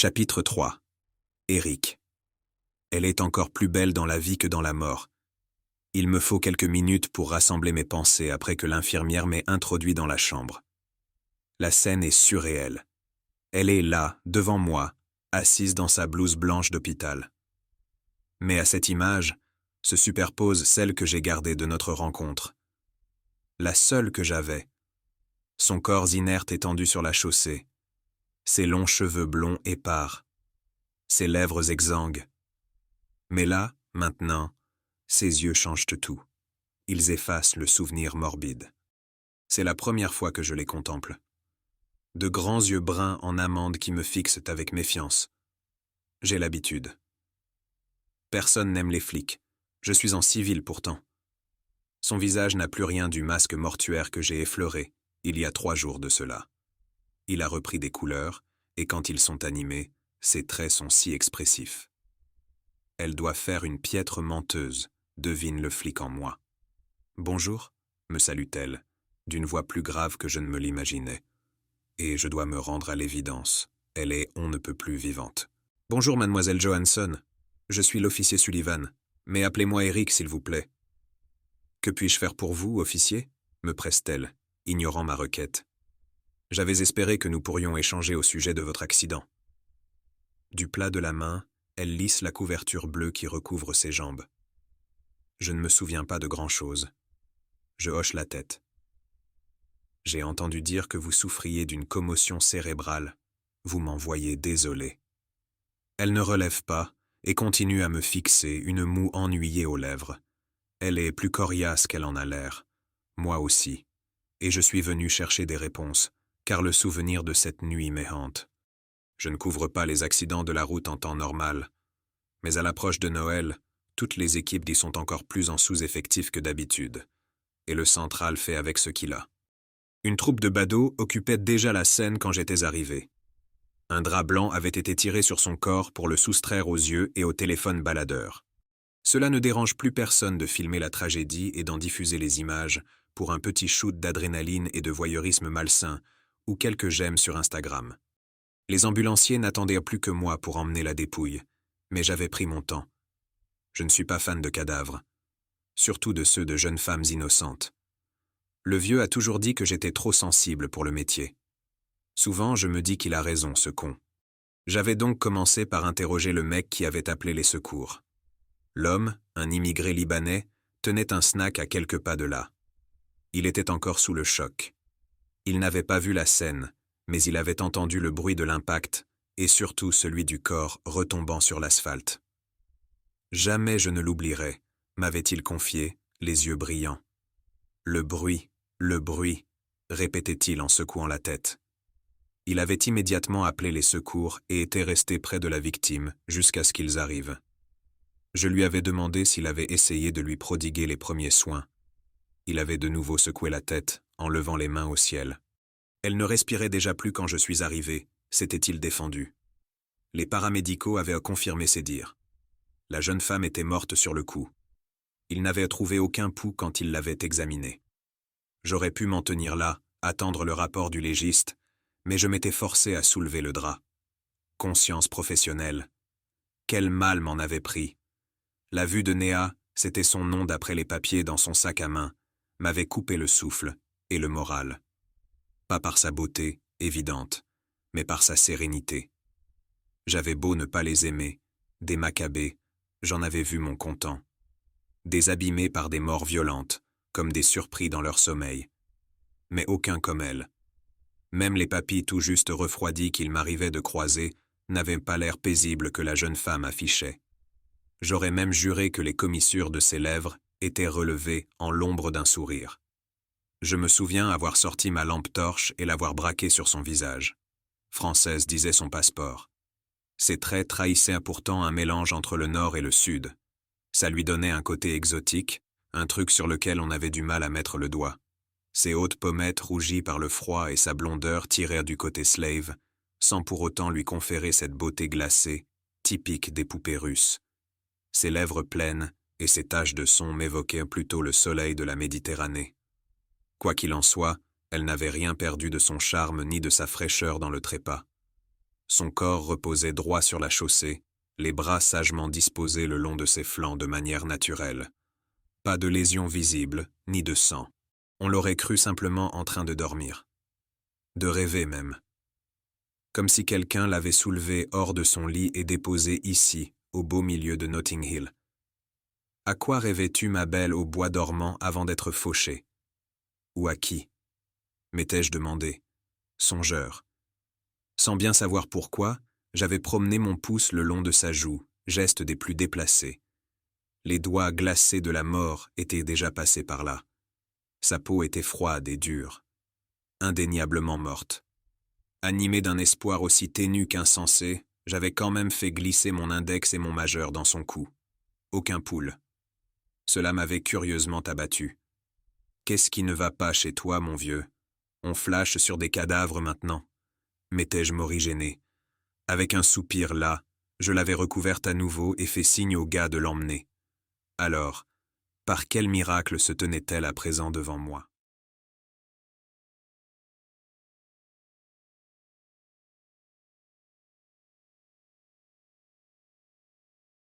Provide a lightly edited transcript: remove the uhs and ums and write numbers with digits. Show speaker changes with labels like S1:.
S1: Chapitre 3. Eric. Elle est encore plus belle dans la vie que dans la mort. Il me faut quelques minutes pour rassembler mes pensées après que l'infirmière m'ait introduit dans la chambre. La scène est surréelle. Elle est là, devant moi, assise dans sa blouse blanche d'hôpital. Mais à cette image se superpose celle que j'ai gardée de notre rencontre. La seule que j'avais. Son corps inerte étendu sur la chaussée. Ses longs cheveux blonds épars. Ses lèvres exsangues. Mais là, maintenant, ses yeux changent tout. Ils effacent le souvenir morbide. C'est la première fois que je les contemple. De grands yeux bruns en amande qui me fixent avec méfiance. J'ai l'habitude. Personne n'aime les flics. Je suis en civil pourtant. Son visage n'a plus rien du masque mortuaire que j'ai effleuré, il y a 3 jours de cela. Il a repris des couleurs, et quand ils sont animés, ses traits sont si expressifs. Elle doit faire une piètre menteuse, devine le flic en moi. « Bonjour », me salue-t-elle, d'une voix plus grave que je ne me l'imaginais. Et je dois me rendre à l'évidence, elle est on ne peut plus vivante. « Bonjour mademoiselle Johansson, je suis l'officier Sullivan, mais appelez-moi Eric s'il vous plaît. »« Que puis-je faire pour vous, officier ?» me presse-t-elle, ignorant ma requête. « J'avais espéré que nous pourrions échanger au sujet de votre accident. » Du plat de la main, elle lisse la couverture bleue qui recouvre ses jambes. Je ne me souviens pas de grand-chose. Je hoche la tête. J'ai entendu dire que vous souffriez d'une commotion cérébrale. Vous m'en voyez désolé. Elle ne relève pas et continue à me fixer, une moue ennuyée aux lèvres. Elle est plus coriace qu'elle en a l'air. Moi aussi. Et je suis venu chercher des réponses, car le souvenir de cette nuit m'éhante. Je ne couvre pas les accidents de la route en temps normal. Mais à l'approche de Noël, toutes les équipes y sont encore plus en sous-effectif que d'habitude. Et le central fait avec ce qu'il a. Une troupe de badauds occupait déjà la scène quand j'étais arrivé. Un drap blanc avait été tiré sur son corps pour le soustraire aux yeux et au téléphone baladeur. Cela ne dérange plus personne de filmer la tragédie et d'en diffuser les images pour un petit shoot d'adrénaline et de voyeurisme malsain ou quelques j'aime sur Instagram. Les ambulanciers n'attendaient plus que moi pour emmener la dépouille, mais j'avais pris mon temps. Je ne suis pas fan de cadavres, surtout de ceux de jeunes femmes innocentes. Le vieux a toujours dit que j'étais trop sensible pour le métier. Souvent, je me dis qu'il a raison, ce con. J'avais donc commencé par interroger le mec qui avait appelé les secours. L'homme, un immigré libanais, tenait un snack à quelques pas de là. Il était encore sous le choc. Il n'avait pas vu la scène, mais il avait entendu le bruit de l'impact et surtout celui du corps retombant sur l'asphalte. Jamais je ne l'oublierai, m'avait-il confié, les yeux brillants. Le bruit, répétait-il en secouant la tête. Il avait immédiatement appelé les secours et était resté près de la victime jusqu'à ce qu'ils arrivent. Je lui avais demandé s'il avait essayé de lui prodiguer les premiers soins. Il avait de nouveau secoué la tête, en levant les mains au ciel. Elle ne respirait déjà plus quand je suis arrivé, s'était-il défendu. Les paramédicaux avaient confirmé ses dires. La jeune femme était morte sur le coup. Il n'avait trouvé aucun pouls quand il l'avait examinée. J'aurais pu m'en tenir là, attendre le rapport du légiste, mais je m'étais forcé à soulever le drap. Conscience professionnelle. Quel mal m'en avait pris. La vue de Néa, c'était son nom d'après les papiers dans son sac à main, m'avait coupé le souffle et le moral. Pas par sa beauté, évidente, mais par sa sérénité. J'avais beau ne pas les aimer, des Maccabées, j'en avais vu mon comptant. Désabîmés par des morts violentes, comme des surpris dans leur sommeil. Mais aucun comme elle. Même les papilles tout juste refroidies qu'il m'arrivait de croiser n'avaient pas l'air paisible que la jeune femme affichait. J'aurais même juré que les commissures de ses lèvres étaient relevées en l'ombre d'un sourire. Je me souviens avoir sorti ma lampe torche et l'avoir braquée sur son visage. Française disait son passeport. Ses traits trahissaient pourtant un mélange entre le nord et le sud. Ça lui donnait un côté exotique, un truc sur lequel on avait du mal à mettre le doigt. Ses hautes pommettes rougies par le froid et sa blondeur tirèrent du côté slave, sans pour autant lui conférer cette beauté glacée, typique des poupées russes. Ses lèvres pleines et ses taches de son m'évoquaient plutôt le soleil de la Méditerranée. Quoi qu'il en soit, elle n'avait rien perdu de son charme ni de sa fraîcheur dans le trépas. Son corps reposait droit sur la chaussée, les bras sagement disposés le long de ses flancs de manière naturelle. Pas de lésions visibles, ni de sang. On l'aurait cru simplement en train de dormir. De rêver même. Comme si quelqu'un l'avait soulevé hors de son lit et déposé ici, au beau milieu de Notting Hill. À quoi rêvais-tu, ma belle, au bois dormant avant d'être fauchée? Ou à qui? M'étais-je demandé. Songeur. Sans bien savoir pourquoi, j'avais promené mon pouce le long de sa joue, geste des plus déplacés. Les doigts glacés de la mort étaient déjà passés par là. Sa peau était froide et dure, indéniablement morte. Animé d'un espoir aussi ténu qu'insensé, j'avais quand même fait glisser mon index et mon majeur dans son cou. Aucun pouls. Cela m'avait curieusement abattu. Qu'est-ce qui ne va pas chez toi, mon vieux? On flash sur des cadavres maintenant. M'étais-je morigéné. Avec un soupir là, je l'avais recouverte à nouveau et fait signe au gars de l'emmener. Alors, par quel miracle se tenait-elle à présent devant moi?